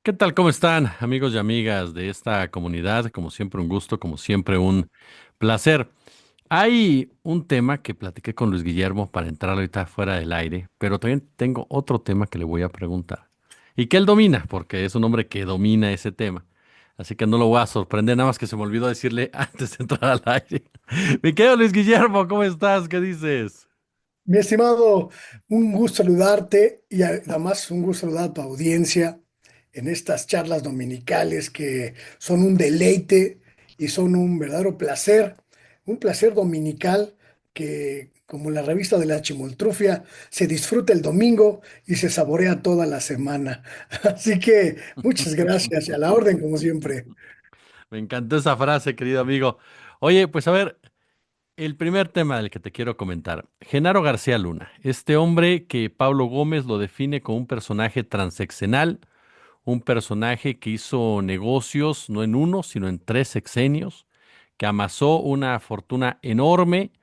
¿Qué tal? ¿Cómo están, amigos y amigas de esta comunidad? Como siempre, un gusto, como siempre, un placer. Hay un tema que platiqué con Luis Guillermo para entrar ahorita fuera del aire, pero también tengo otro tema que le voy a preguntar y que él domina, porque es un hombre que domina ese tema. Así que no lo voy a sorprender, nada más que se me olvidó decirle antes de entrar al aire. Mi querido Luis Guillermo, ¿cómo estás? ¿Qué dices? Mi estimado, un gusto saludarte y además un gusto saludar a tu audiencia en estas charlas dominicales que son un deleite y son un placer dominical que, como la revista de la Chimoltrufia, se disfruta el domingo y se saborea toda la semana. Así que muchas gracias y a la orden, como siempre. Me encantó esa frase, querido amigo. Oye, pues a ver. El primer tema del que te quiero comentar, Genaro García Luna, este hombre que Pablo Gómez lo define como un personaje transeccional, un personaje que hizo negocios no en uno, sino en tres sexenios, que amasó una fortuna enorme,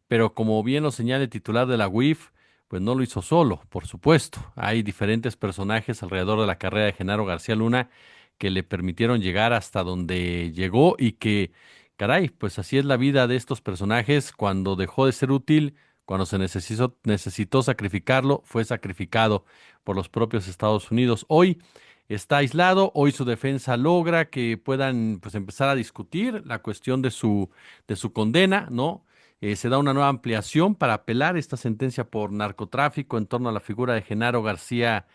pero como bien lo señala el titular de la UIF, pues no lo hizo solo, por supuesto. Hay diferentes personajes alrededor de la carrera de Genaro García Luna que le permitieron llegar hasta donde llegó y que, caray, pues así es la vida de estos personajes. Cuando dejó de ser útil, cuando se necesitó sacrificarlo, fue sacrificado por los propios Estados Unidos. Hoy está aislado, hoy su defensa logra que puedan pues empezar a discutir la cuestión de su condena, ¿no? Se da una nueva ampliación para apelar esta sentencia por narcotráfico en torno a la figura de Genaro García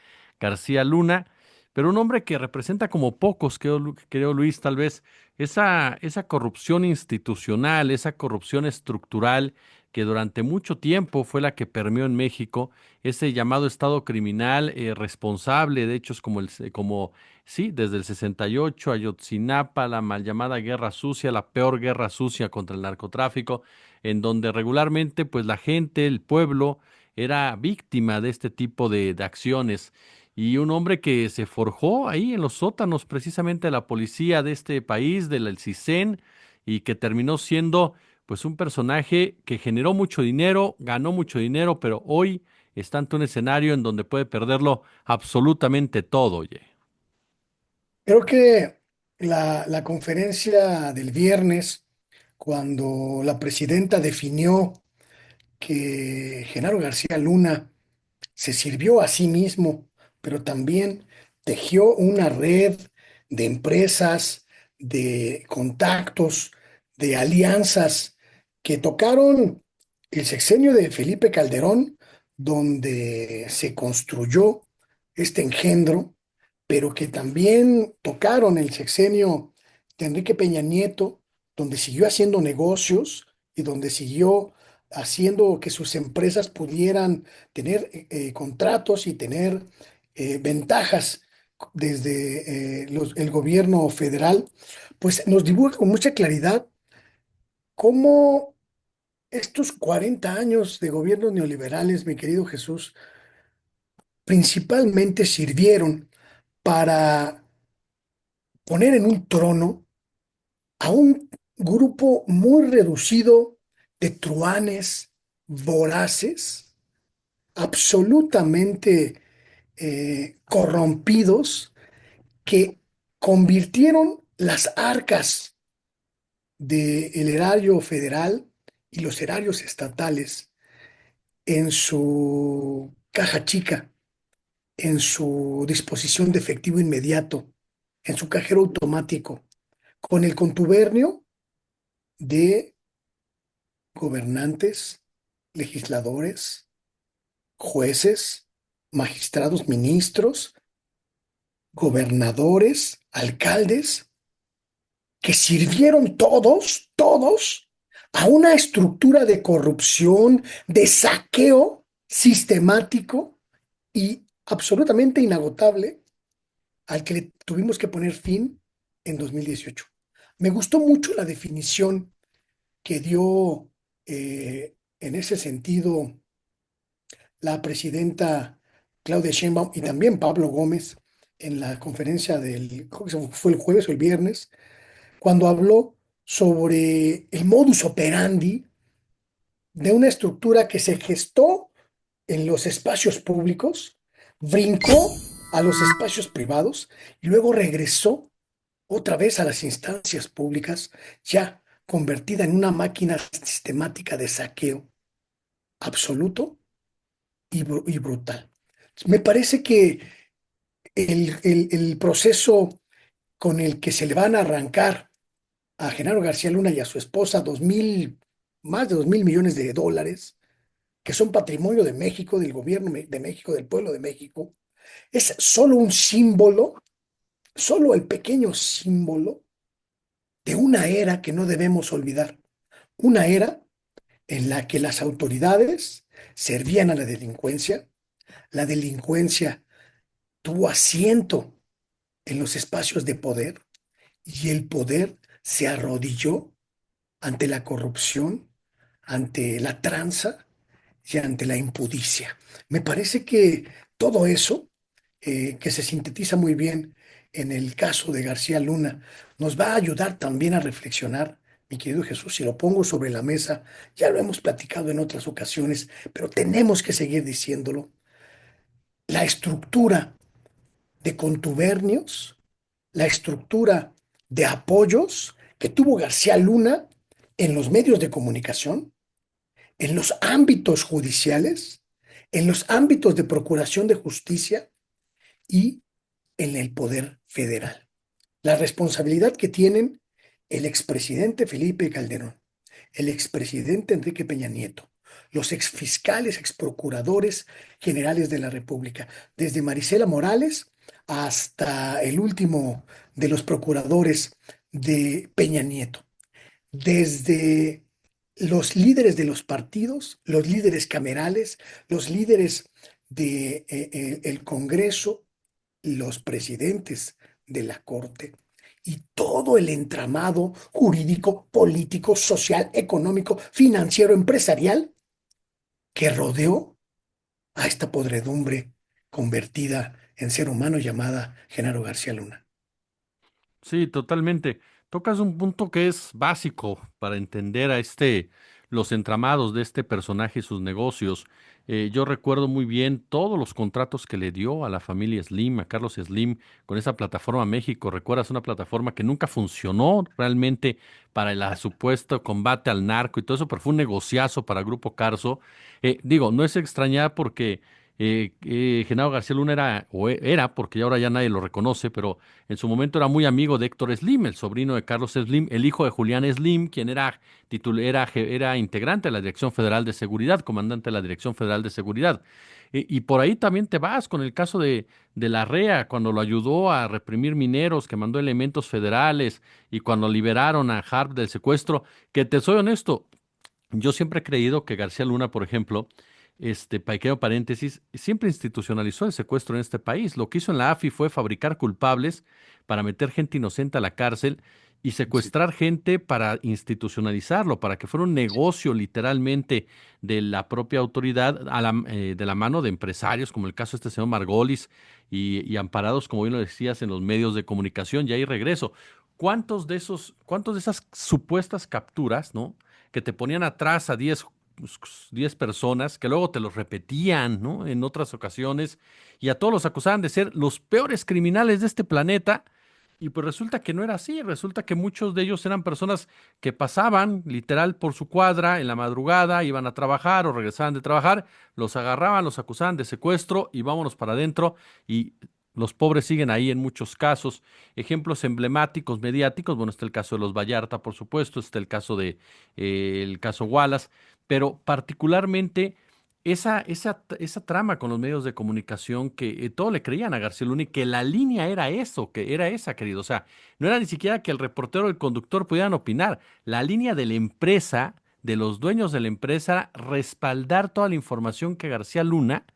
Luna, pero un hombre que representa como pocos, creo Luis, tal vez esa corrupción institucional, esa corrupción estructural que durante mucho tiempo fue la que permeó en México, ese llamado Estado criminal responsable de hechos como, sí, desde el 68, Ayotzinapa, la mal llamada Guerra Sucia, la peor guerra sucia contra el narcotráfico, en donde regularmente pues la gente, el pueblo, era víctima de este tipo de acciones. Y un hombre que se forjó ahí en los sótanos precisamente de la policía de este país, del CISEN, y que terminó siendo pues un personaje que generó mucho dinero, ganó mucho dinero, pero hoy está ante un escenario en donde puede perderlo absolutamente todo, oye. Creo que la conferencia del viernes, cuando la presidenta definió que Genaro García Luna se sirvió a sí mismo, pero también tejió una red de empresas, de contactos, de alianzas que tocaron el sexenio de Felipe Calderón, donde se construyó este engendro, pero que también tocaron el sexenio de Enrique Peña Nieto, donde siguió haciendo negocios y donde siguió haciendo que sus empresas pudieran tener contratos y tener ventajas desde el gobierno federal, pues nos dibuja con mucha claridad cómo estos 40 años de gobiernos neoliberales, mi querido Jesús, principalmente sirvieron para poner en un trono a un grupo muy reducido de truanes voraces, absolutamente corrompidos, que convirtieron las arcas del erario federal y los erarios estatales en su caja chica, en su disposición de efectivo inmediato, en su cajero automático, con el contubernio de gobernantes, legisladores, jueces, magistrados, ministros, gobernadores, alcaldes, que sirvieron todos, a una estructura de corrupción, de saqueo sistemático y absolutamente inagotable al que le tuvimos que poner fin en 2018. Me gustó mucho la definición que dio en ese sentido la presidenta Claudia Sheinbaum y también Pablo Gómez en la conferencia creo que fue el jueves o el viernes, cuando habló sobre el modus operandi de una estructura que se gestó en los espacios públicos, brincó a los espacios privados y luego regresó otra vez a las instancias públicas, ya convertida en una máquina sistemática de saqueo absoluto y brutal. Me parece que el proceso con el que se le van a arrancar a Genaro García Luna y a su esposa más de 2.000 millones de dólares, que son patrimonio de México, del gobierno de México, del pueblo de México, es solo un símbolo, solo el pequeño símbolo de una era que no debemos olvidar. Una era en la que las autoridades servían a la delincuencia tuvo asiento en los espacios de poder y el poder se arrodilló ante la corrupción, ante la tranza y ante la impudicia. Me parece que todo eso, que se sintetiza muy bien en el caso de García Luna, nos va a ayudar también a reflexionar, mi querido Jesús, si lo pongo sobre la mesa, ya lo hemos platicado en otras ocasiones, pero tenemos que seguir diciéndolo, la estructura de contubernios, la estructura de apoyos que tuvo García Luna en los medios de comunicación, en los ámbitos judiciales, en los ámbitos de procuración de justicia y en el poder federal. La responsabilidad que tienen el expresidente Felipe Calderón, el expresidente Enrique Peña Nieto, los exfiscales, exprocuradores generales de la República, desde Marisela Morales hasta el último de los procuradores de Peña Nieto, desde los líderes de los partidos, los líderes camerales, los líderes del Congreso, los presidentes de la Corte y todo el entramado jurídico, político, social, económico, financiero, empresarial que rodeó a esta podredumbre convertida en ser humano llamada Genaro García Luna. Sí, totalmente. Tocas un punto que es básico para entender a los entramados de este personaje y sus negocios. Yo recuerdo muy bien todos los contratos que le dio a la familia Slim, a Carlos Slim, con esa plataforma México. ¿Recuerdas una plataforma que nunca funcionó realmente para el supuesto combate al narco y todo eso, pero fue un negociazo para Grupo Carso? Digo, no es extrañar porque Genaro García Luna era, porque ahora ya nadie lo reconoce, pero en su momento era muy amigo de Héctor Slim, el sobrino de Carlos Slim, el hijo de Julián Slim, quien era integrante de la Dirección Federal de Seguridad, comandante de la Dirección Federal de Seguridad. Y por ahí también te vas con el caso de la REA, cuando lo ayudó a reprimir mineros, que mandó elementos federales, y cuando liberaron a Harp del secuestro, que te soy honesto, yo siempre he creído que García Luna, por ejemplo, pequeño paréntesis, siempre institucionalizó el secuestro en este país. Lo que hizo en la AFI fue fabricar culpables para meter gente inocente a la cárcel y Sí, secuestrar gente para institucionalizarlo, para que fuera un negocio literalmente de la propia autoridad de la mano de empresarios, como el caso de este señor Margolis, y amparados, como bien lo decías, en los medios de comunicación. Y ahí regreso. Cuántos de esas supuestas capturas, ¿no? Que te ponían atrás a 10 personas, que luego te los repetían, ¿no? En otras ocasiones, y a todos los acusaban de ser los peores criminales de este planeta, y pues resulta que no era así, resulta que muchos de ellos eran personas que pasaban literal por su cuadra en la madrugada, iban a trabajar o regresaban de trabajar, los agarraban, los acusaban de secuestro y vámonos para adentro, y los pobres siguen ahí en muchos casos. Ejemplos emblemáticos, mediáticos, bueno, está el caso de los Vallarta, por supuesto, está el caso el caso Wallace, pero particularmente esa trama con los medios de comunicación que todo le creían a García Luna y que la línea era eso, que era esa, querido. O sea, no era ni siquiera que el reportero o el conductor pudieran opinar. La línea de la empresa, de los dueños de la empresa, era respaldar toda la información que García Luna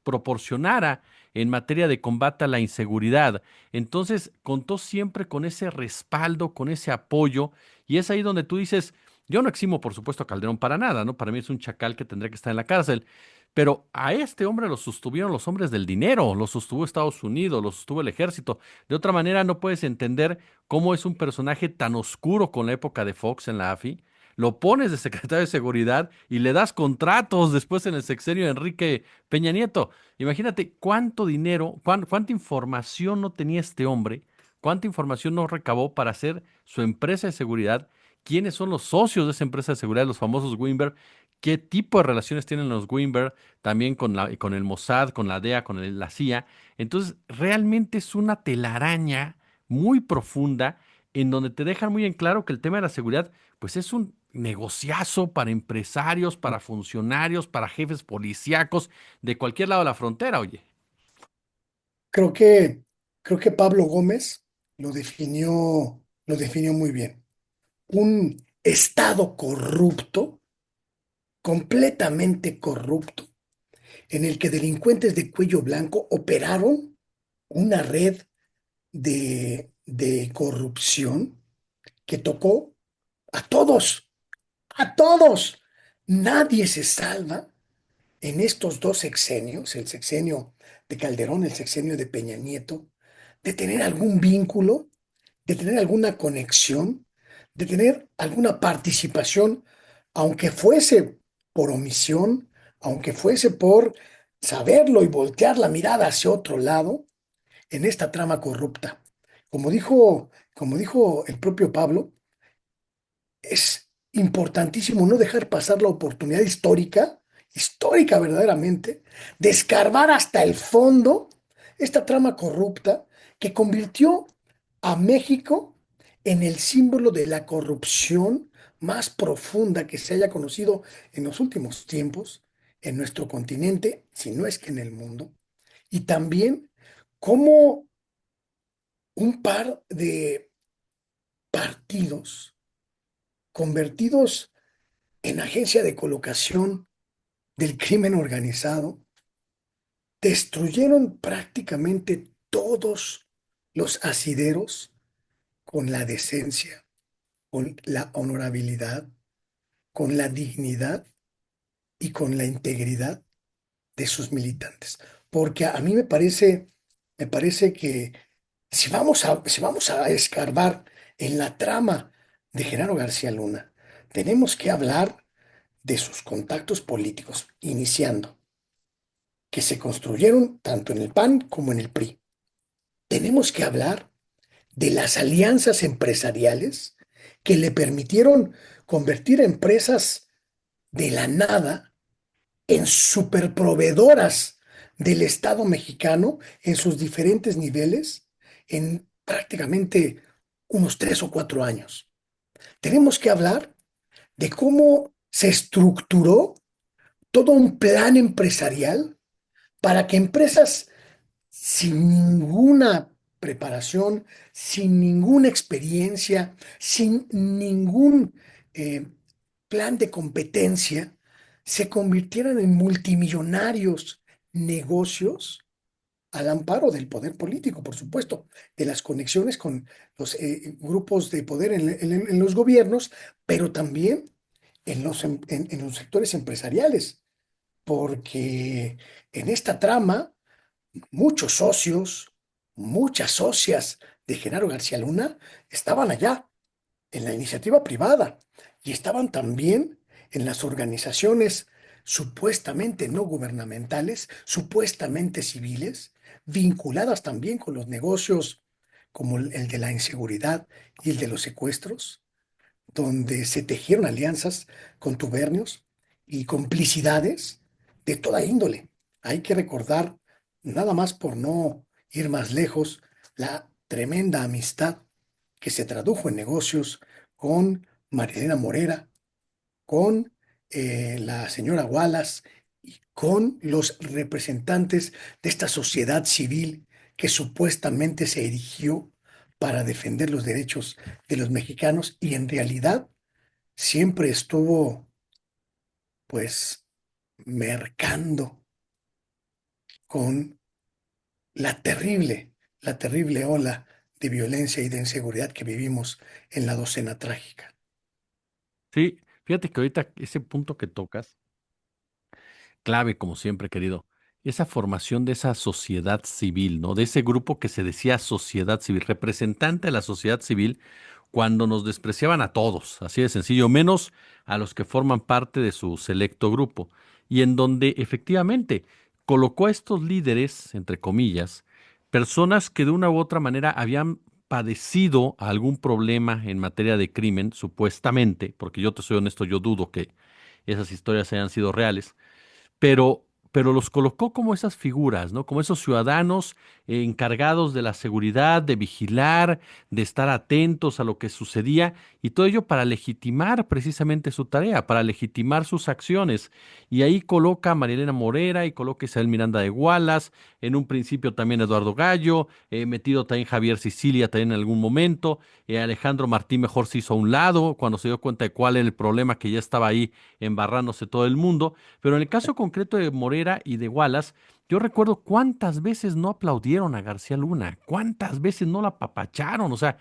proporcionara en materia de combate a la inseguridad. Entonces, contó siempre con ese respaldo, con ese apoyo, y es ahí donde tú dices, yo no eximo, por supuesto, a Calderón para nada, ¿no? Para mí es un chacal que tendría que estar en la cárcel, pero a este hombre lo sostuvieron los hombres del dinero, lo sostuvo Estados Unidos, lo sostuvo el ejército. De otra manera, no puedes entender cómo es un personaje tan oscuro con la época de Fox en la AFI, lo pones de secretario de Seguridad y le das contratos después en el sexenio de Enrique Peña Nieto. Imagínate cuánto dinero, cuánta información no tenía este hombre, cuánta información no recabó para hacer su empresa de seguridad, quiénes son los socios de esa empresa de seguridad, los famosos Wimber, qué tipo de relaciones tienen los Wimber también con el Mossad, con la DEA, la CIA. Entonces, realmente es una telaraña muy profunda en donde te dejan muy en claro que el tema de la seguridad, pues es un negociazo para empresarios, para funcionarios, para jefes policíacos de cualquier lado de la frontera, oye. Creo que, creo que Pablo Gómez lo definió muy bien. Un Estado corrupto, completamente corrupto, en el que delincuentes de cuello blanco operaron una red de corrupción que tocó a todos, a todos. Nadie se salva en estos dos sexenios, el sexenio de Calderón, el sexenio de Peña Nieto, de tener algún vínculo, de tener alguna conexión, de tener alguna participación, aunque fuese por omisión, aunque fuese por saberlo y voltear la mirada hacia otro lado, en esta trama corrupta. Como dijo el propio Pablo, es importantísimo no dejar pasar la oportunidad histórica, histórica verdaderamente, de escarbar hasta el fondo esta trama corrupta que convirtió a México en el símbolo de la corrupción más profunda que se haya conocido en los últimos tiempos en nuestro continente, si no es que en el mundo, y también como un par de partidos convertidos en agencia de colocación del crimen organizado, destruyeron prácticamente todos los asideros con la decencia, con la honorabilidad, con la dignidad y con la integridad de sus militantes. Porque a mí me parece que si vamos a escarbar en la trama de Genaro García Luna, tenemos que hablar de sus contactos políticos, iniciando, que se construyeron tanto en el PAN como en el PRI. Tenemos que hablar de las alianzas empresariales que le permitieron convertir a empresas de la nada en superproveedoras del Estado mexicano en sus diferentes niveles en prácticamente unos 3 o 4 años. Tenemos que hablar de cómo se estructuró todo un plan empresarial para que empresas sin ninguna preparación, sin ninguna experiencia, sin ningún eh, plan de competencia, se convirtieran en multimillonarios negocios al amparo del poder político, por supuesto, de las conexiones con los grupos de poder en los gobiernos, pero también en los sectores empresariales, porque en esta trama muchos socios, muchas socias de Genaro García Luna estaban allá, en la iniciativa privada, y estaban también en las organizaciones supuestamente no gubernamentales, supuestamente civiles, vinculadas también con los negocios como el de la inseguridad y el de los secuestros, donde se tejieron alianzas, contubernios y complicidades de toda índole. Hay que recordar, nada más por no ir más lejos, la tremenda amistad que se tradujo en negocios con Marilena Morera, con la señora Wallace y con los representantes de esta sociedad civil que supuestamente se erigió para defender los derechos de los mexicanos y en realidad siempre estuvo pues mercando con la terrible ola de violencia y de inseguridad que vivimos en la docena trágica. Sí, fíjate que ahorita ese punto que tocas, clave como siempre, querido, esa formación de esa sociedad civil, ¿no? De ese grupo que se decía sociedad civil, representante de la sociedad civil, cuando nos despreciaban a todos, así de sencillo, menos a los que forman parte de su selecto grupo, y en donde efectivamente colocó a estos líderes, entre comillas, personas que de una u otra manera habían padecido algún problema en materia de crimen, supuestamente, porque yo te soy honesto, yo dudo que esas historias hayan sido reales, pero los colocó como esas figuras, ¿no? Como esos ciudadanos encargados de la seguridad, de vigilar, de estar atentos a lo que sucedía, y todo ello para legitimar precisamente su tarea, para legitimar sus acciones. Y ahí coloca a Marilena Morera y coloca a Isabel Miranda de Gualas, en un principio también Eduardo Gallo, metido también Javier Sicilia también en algún momento, Alejandro Martín mejor se hizo a un lado cuando se dio cuenta de cuál era el problema que ya estaba ahí embarrándose todo el mundo. Pero en el caso concreto de Morera y de Wallace, yo recuerdo cuántas veces no aplaudieron a García Luna, cuántas veces no la apapacharon, o sea,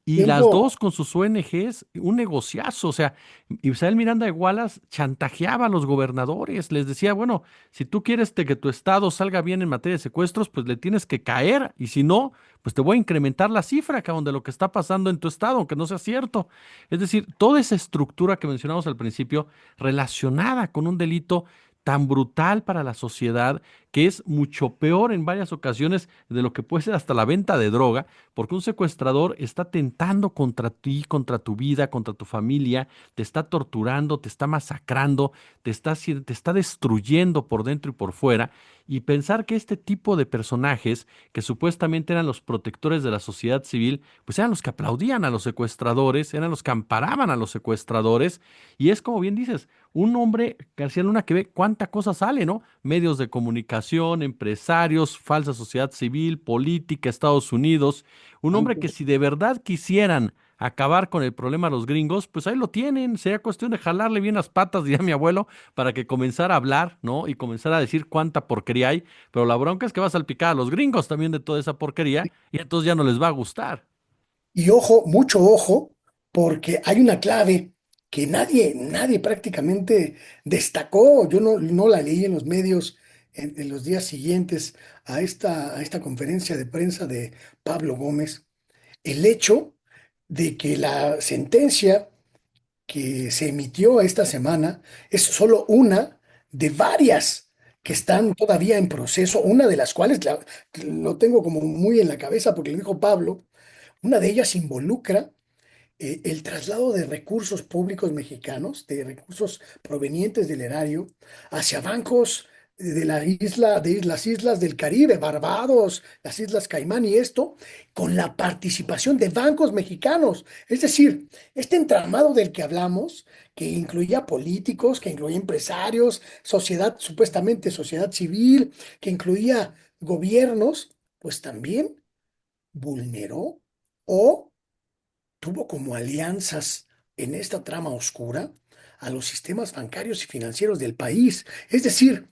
y las Tiempo. dos con sus ONGs, un negociazo, o sea, Isabel Miranda de Wallace chantajeaba a los gobernadores, les decía, bueno, si tú quieres que tu estado salga bien en materia de secuestros, pues le tienes que caer, y si no, pues te voy a incrementar la cifra, cabrón, de lo que está pasando en tu estado, aunque no sea cierto. Es decir, toda esa estructura que mencionamos al principio, relacionada con un delito tan brutal para la sociedad, que es mucho peor en varias ocasiones de lo que puede ser hasta la venta de droga, porque un secuestrador está tentando contra ti, contra tu vida, contra tu familia, te está torturando, te está masacrando, te está destruyendo por dentro y por fuera, y pensar que este tipo de personajes, que supuestamente eran los protectores de la sociedad civil, pues eran los que aplaudían a los secuestradores, eran los que amparaban a los secuestradores, y es como bien dices, un hombre, García Luna, que ve cuánta cosa sale, ¿no? Medios de comunicación, empresarios, falsa sociedad civil, política, Estados Unidos. Un hombre que si de verdad quisieran acabar con el problema a los gringos, pues ahí lo tienen. Sería cuestión de jalarle bien las patas, diría mi abuelo, para que comenzara a hablar, ¿no? Y comenzara a decir cuánta porquería hay. Pero la bronca es que va a salpicar a los gringos también de toda esa porquería y entonces ya no les va a gustar. Y ojo, mucho ojo, porque hay una clave que nadie prácticamente destacó. Yo no la leí en los medios en los días siguientes a esta conferencia de prensa de Pablo Gómez. El hecho de que la sentencia que se emitió esta semana es solo una de varias que están todavía en proceso, una de las cuales lo tengo como muy en la cabeza porque lo dijo Pablo. Una de ellas involucra el traslado de recursos públicos mexicanos, de recursos provenientes del erario, hacia bancos de la isla, de las islas del Caribe, Barbados, las Islas Caimán y esto, con la participación de bancos mexicanos. Es decir, este entramado del que hablamos, que incluía políticos, que incluía empresarios, sociedad, supuestamente sociedad civil, que incluía gobiernos, pues también vulneró o tuvo como alianzas en esta trama oscura a los sistemas bancarios y financieros del país. Es decir,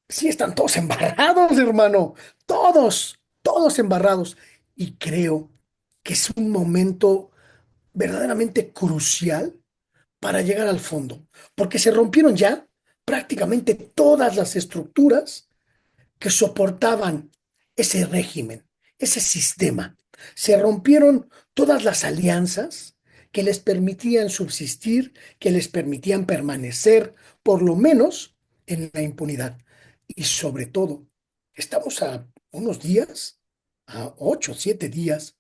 sí están todos embarrados, hermano, todos embarrados. Y creo que es un momento verdaderamente crucial para llegar al fondo, porque se rompieron ya prácticamente todas las estructuras que soportaban ese régimen, ese sistema. Se rompieron todas las alianzas que les permitían subsistir, que les permitían permanecer, por lo menos en la impunidad. Y sobre todo, estamos a unos días, a 8 o 7 días,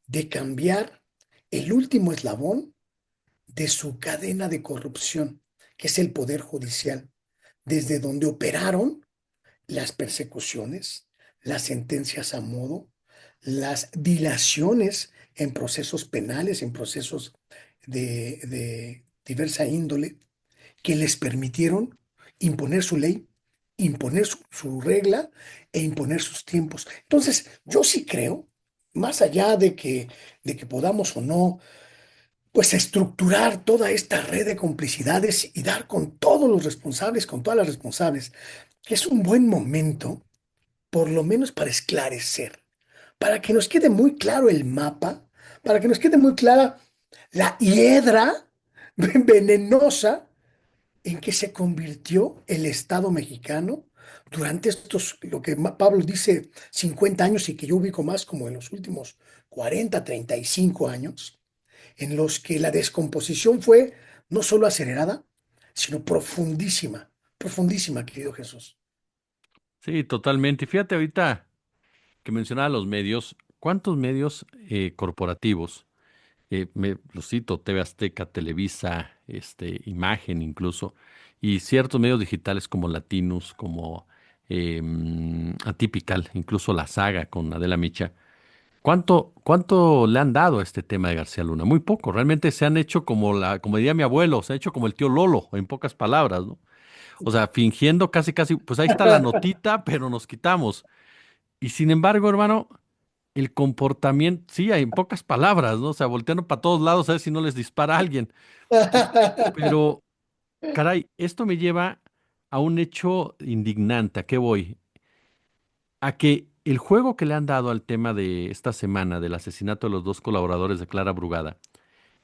de cambiar el último eslabón de su cadena de corrupción, que es el Poder Judicial, desde donde operaron las persecuciones, las sentencias a modo, las dilaciones en procesos penales, en procesos de diversa índole, que les permitieron imponer su ley, imponer su regla e imponer sus tiempos. Entonces, yo sí creo, más allá de que podamos o no, pues estructurar toda esta red de complicidades y dar con todos los responsables, con todas las responsables, que es un buen momento por lo menos para esclarecer, para que nos quede muy claro el mapa, para que nos quede muy clara la hiedra venenosa en que se convirtió el Estado mexicano durante estos, lo que Pablo dice, 50 años y que yo ubico más como en los últimos 40, 35 años, en los que la descomposición fue no solo acelerada, sino profundísima, profundísima, querido Jesús. Sí, totalmente. Y fíjate ahorita que mencionaba los medios, ¿cuántos medios corporativos? Los cito, TV Azteca, Televisa, Imagen incluso, y ciertos medios digitales como Latinus, como Atypical, incluso La Saga con Adela Micha. ¿Cuánto le han dado a este tema de García Luna? Muy poco. Realmente se han hecho como diría mi abuelo, se ha hecho como el tío Lolo, en pocas palabras, ¿no? O sea, fingiendo casi, casi, pues ahí está la notita, pero nos quitamos. Y sin embargo, hermano, el comportamiento, sí, hay en pocas palabras, ¿no? O sea, volteando para todos lados a ver si no les dispara a alguien. Pero, caray, esto me lleva a un hecho indignante. ¿A qué voy? A que el juego que le han dado al tema de esta semana del asesinato de los dos colaboradores de Clara Brugada,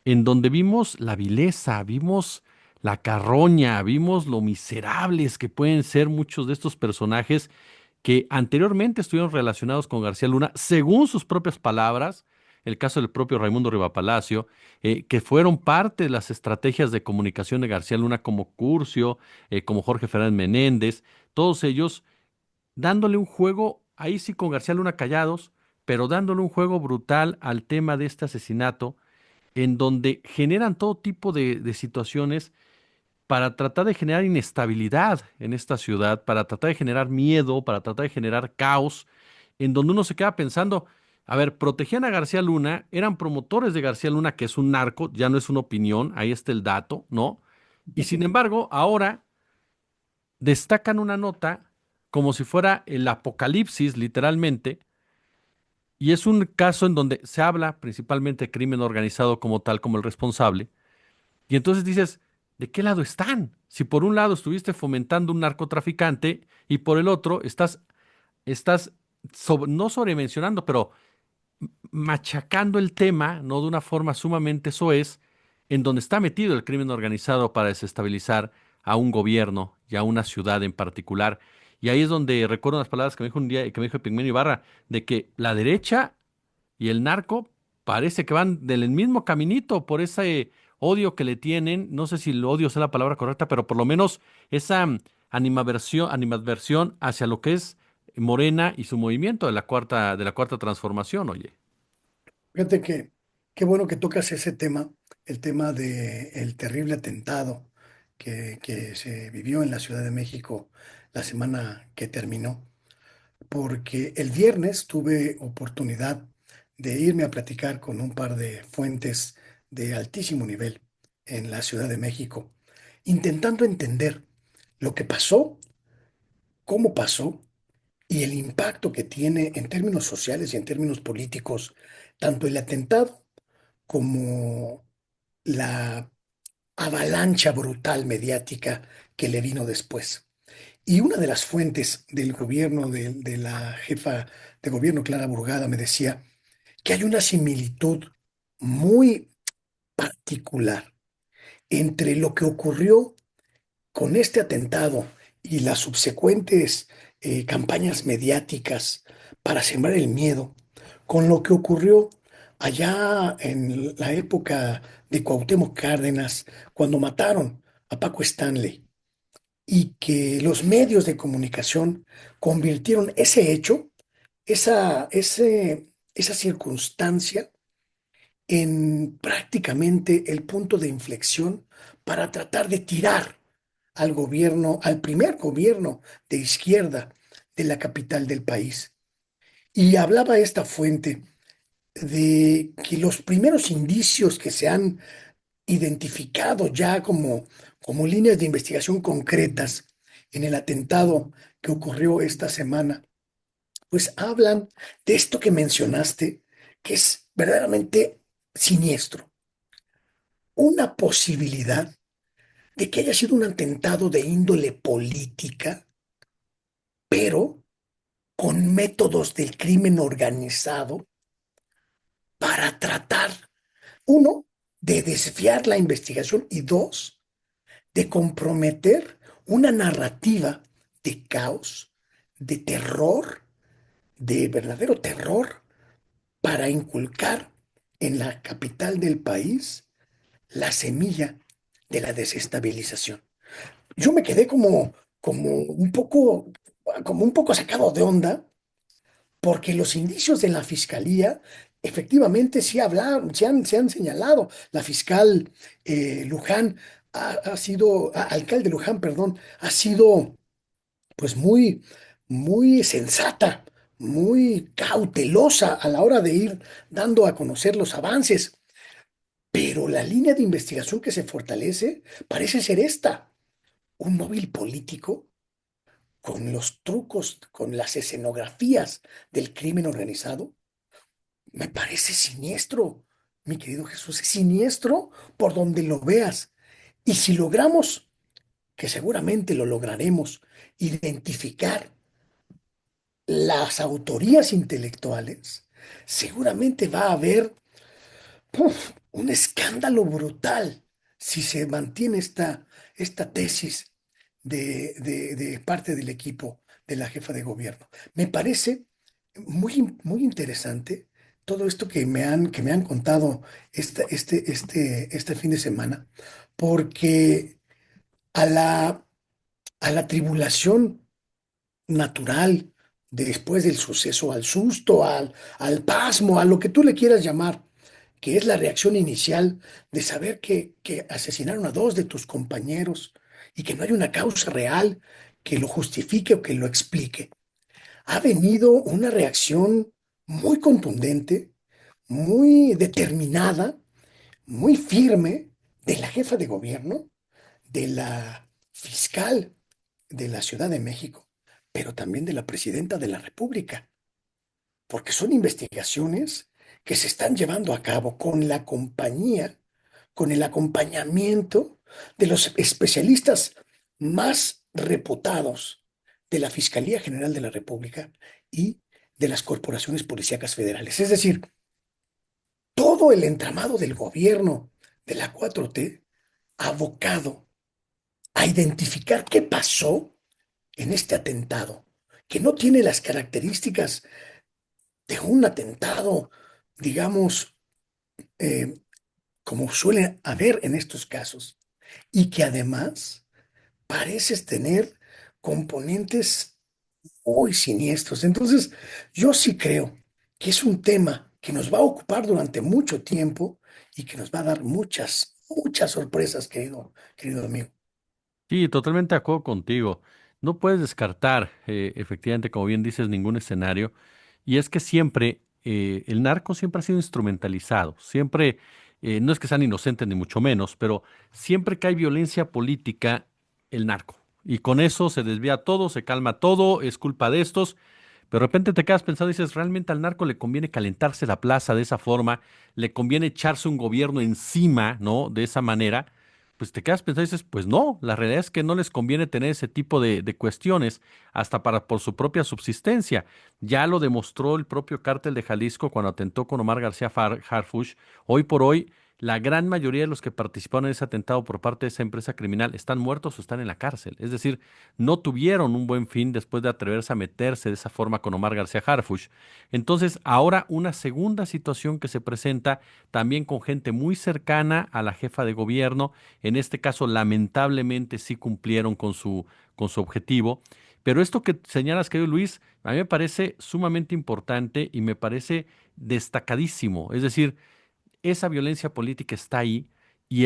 en donde vimos la vileza, vimos la carroña, vimos lo miserables que pueden ser muchos de estos personajes que anteriormente estuvieron relacionados con García Luna, según sus propias palabras, el caso del propio Raimundo Rivapalacio, que fueron parte de las estrategias de comunicación de García Luna como Curcio, como Jorge Fernández Menéndez, todos ellos dándole un juego, ahí sí con García Luna callados, pero dándole un juego brutal al tema de este asesinato, en donde generan todo tipo de situaciones para tratar de generar inestabilidad en esta ciudad, para tratar de generar miedo, para tratar de generar caos, en donde uno se queda pensando, a ver, protegían a García Luna, eran promotores de García Luna, que es un narco, ya no es una opinión, ahí está el dato, ¿no? Y sin embargo, ahora destacan una nota como si fuera el apocalipsis, literalmente, y es un caso en donde se habla principalmente de crimen organizado como tal, como el responsable. Y entonces dices, ¿de qué lado están? Si por un lado estuviste fomentando un narcotraficante y por el otro estás no sobremencionando, pero machacando el tema, no de una forma sumamente soez, en donde está metido el crimen organizado para desestabilizar a un gobierno y a una ciudad en particular. Y ahí es donde recuerdo las palabras que me dijo un día, que me dijo Pigmenio Ibarra, de que la derecha y el narco parece que van del mismo caminito por ese odio que le tienen. No sé si el odio sea la palabra correcta, pero por lo menos esa animadversión hacia lo que es Morena y su movimiento de la cuarta transformación, oye. Fíjate que qué bueno que tocas ese tema, el tema del terrible atentado que se vivió en la Ciudad de México la semana que terminó, porque el viernes tuve oportunidad de irme a platicar con un par de fuentes de altísimo nivel en la Ciudad de México, intentando entender lo que pasó, cómo pasó y el impacto que tiene en términos sociales y en términos políticos, tanto el atentado como la avalancha brutal mediática que le vino después. Y una de las fuentes del gobierno de la jefa de gobierno, Clara Burgada, me decía que hay una similitud muy particular entre lo que ocurrió con este atentado y las subsecuentes campañas mediáticas para sembrar el miedo, con lo que ocurrió allá en la época de Cuauhtémoc Cárdenas, cuando mataron a Paco Stanley, y que los medios de comunicación convirtieron ese hecho, esa circunstancia, en prácticamente el punto de inflexión para tratar de tirar al gobierno, al primer gobierno de izquierda de la capital del país. Y hablaba esta fuente de que los primeros indicios que se han identificado ya como líneas de investigación concretas en el atentado que ocurrió esta semana, pues hablan de esto que mencionaste, que es verdaderamente siniestro. Una posibilidad de que haya sido un atentado de índole política, pero con métodos del crimen organizado para tratar, uno, de desviar la investigación y dos, de comprometer una narrativa de caos, de terror, de verdadero terror, para inculcar en la capital del país la semilla de la desestabilización. Yo me quedé como un poco sacado de onda, porque los indicios de la fiscalía efectivamente sí hablaron, se han señalado. La fiscal Luján ha sido, alcalde Luján, perdón, ha sido pues muy sensata, muy cautelosa a la hora de ir dando a conocer los avances. Pero la línea de investigación que se fortalece parece ser esta: un móvil político con los trucos, con las escenografías del crimen organizado. Me parece siniestro, mi querido Jesús, siniestro por donde lo veas. Y si logramos, que seguramente lo lograremos, identificar las autorías intelectuales, seguramente va a haber un escándalo brutal si se mantiene esta tesis de parte del equipo de la jefa de gobierno. Me parece muy interesante todo esto que me han contado este fin de semana, porque a a la tribulación natural después del suceso, al susto, al pasmo, a lo que tú le quieras llamar, que es la reacción inicial de saber que asesinaron a dos de tus compañeros y que no hay una causa real que lo justifique o que lo explique. Ha venido una reacción muy contundente, muy determinada, muy firme de la jefa de gobierno, de la fiscal de la Ciudad de México, pero también de la presidenta de la República, porque son investigaciones que se están llevando a cabo con la compañía, con el acompañamiento de los especialistas más reputados de la Fiscalía General de la República y de las corporaciones policíacas federales. Es decir, todo el entramado del gobierno de la 4T abocado a identificar qué pasó en este atentado, que no tiene las características de un atentado, digamos, eh, como suele haber en estos casos, y que además pareces tener componentes muy siniestros. Entonces, yo sí creo que es un tema que nos va a ocupar durante mucho tiempo y que nos va a dar muchas sorpresas, querido amigo. Sí, totalmente de acuerdo contigo. No puedes descartar, efectivamente, como bien dices, ningún escenario. Y es que siempre, el narco siempre ha sido instrumentalizado. Siempre, no es que sean inocentes ni mucho menos, pero siempre que hay violencia política, el narco. Y con eso se desvía todo, se calma todo, es culpa de estos. Pero de repente te quedas pensando y dices, ¿realmente al narco le conviene calentarse la plaza de esa forma? ¿Le conviene echarse un gobierno encima, ¿no? De esa manera. Pues te quedas pensando y dices, pues no, la realidad es que no les conviene tener ese tipo de cuestiones hasta para por su propia subsistencia. Ya lo demostró el propio cártel de Jalisco cuando atentó con Omar García Harfuch. Hoy por hoy, la gran mayoría de los que participaron en ese atentado por parte de esa empresa criminal están muertos o están en la cárcel. Es decir, no tuvieron un buen fin después de atreverse a meterse de esa forma con Omar García Harfuch. Entonces, ahora una segunda situación que se presenta también con gente muy cercana a la jefa de gobierno. En este caso, lamentablemente sí cumplieron con su objetivo. Pero esto que señalas, querido Luis, a mí me parece sumamente importante y me parece destacadísimo. Es decir, esa violencia política está ahí y y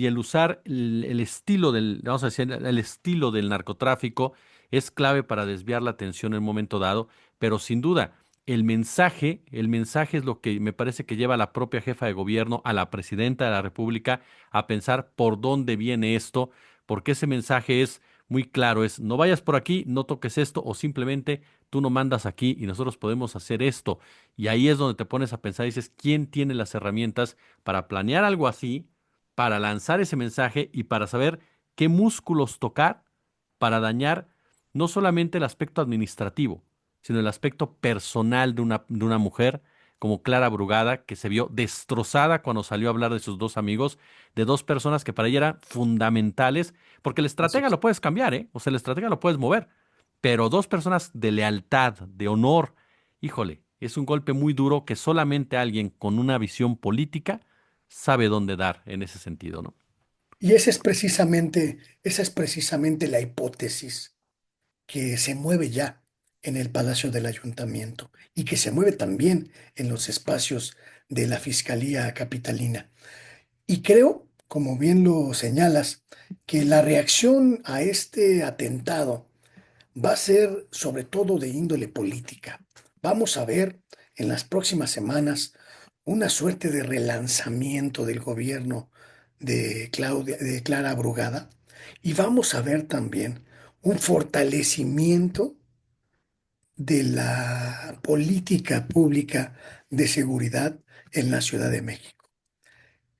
el usar el estilo vamos a decir, el estilo del narcotráfico es clave para desviar la atención en un momento dado, pero sin duda, el mensaje es lo que me parece que lleva a la propia jefa de gobierno, a la presidenta de la República, a pensar por dónde viene esto, porque ese mensaje es muy claro, es no vayas por aquí, no toques esto, o simplemente tú no mandas aquí y nosotros podemos hacer esto. Y ahí es donde te pones a pensar y dices, ¿quién tiene las herramientas para planear algo así, para lanzar ese mensaje y para saber qué músculos tocar para dañar no solamente el aspecto administrativo, sino el aspecto personal de una mujer como Clara Brugada, que se vio destrozada cuando salió a hablar de sus dos amigos, de dos personas que para ella eran fundamentales, porque el Así estratega es. lo puedes cambiar, ¿eh? O sea, el estratega lo puedes mover, pero dos personas de lealtad, de honor, híjole. es un golpe muy duro que solamente alguien con una visión política sabe dónde dar en ese sentido, ¿no? Y esa es precisamente la hipótesis que se mueve ya en el Palacio del Ayuntamiento y que se mueve también en los espacios de la Fiscalía Capitalina. Y creo, como bien lo señalas, que la reacción a este atentado va a ser sobre todo de índole política. Vamos a ver en las próximas semanas una suerte de relanzamiento del gobierno de Clara Brugada, y vamos a ver también un fortalecimiento de la política pública de seguridad en la Ciudad de México,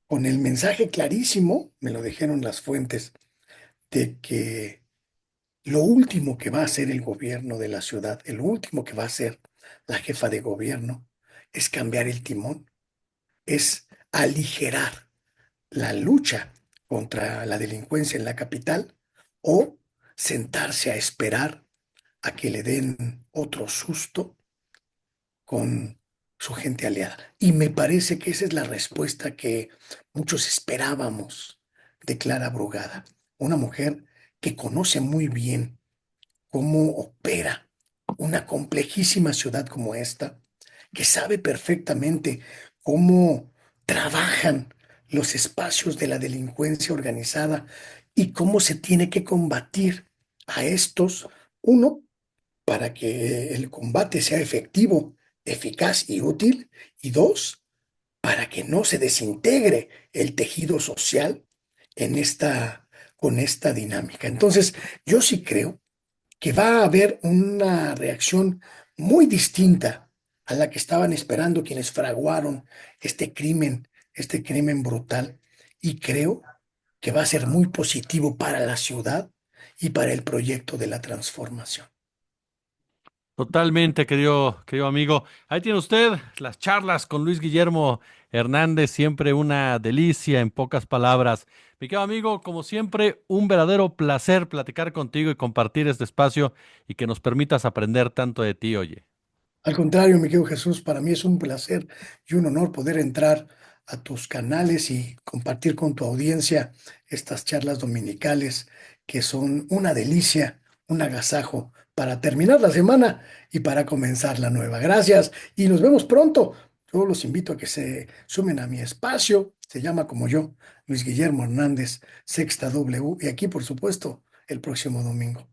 con el mensaje clarísimo, me lo dijeron las fuentes, de que lo último que va a hacer el gobierno de la ciudad, el último que va a hacer la jefa de gobierno, es cambiar el timón, es aligerar la lucha contra la delincuencia en la capital o sentarse a esperar a que le den otro susto con su gente aliada. Y me parece que esa es la respuesta que muchos esperábamos de Clara Brugada, una mujer que conoce muy bien cómo opera una complejísima ciudad como esta, que sabe perfectamente cómo trabajan los espacios de la delincuencia organizada y cómo se tiene que combatir a estos, uno, para que el combate sea efectivo, eficaz y útil, y dos, para que no se desintegre el tejido social en con esta dinámica. Entonces, yo sí creo que va a haber una reacción muy distinta a la que estaban esperando quienes fraguaron este crimen brutal, y creo que va a ser muy positivo para la ciudad y para el proyecto de la transformación. Totalmente, querido amigo. Ahí tiene usted las charlas con Luis Guillermo Hernández, siempre una delicia en pocas palabras. Mi querido amigo, como siempre, un verdadero placer platicar contigo y compartir este espacio y que nos permitas aprender tanto de ti, oye. Al contrario, mi querido Jesús, para mí es un placer y un honor poder entrar a tus canales y compartir con tu audiencia estas charlas dominicales que son una delicia, un agasajo para terminar la semana y para comenzar la nueva. Gracias y nos vemos pronto. Yo los invito a que se sumen a mi espacio. Se llama como yo, Luis Guillermo Hernández, Sexta W, y aquí, por supuesto, el próximo domingo.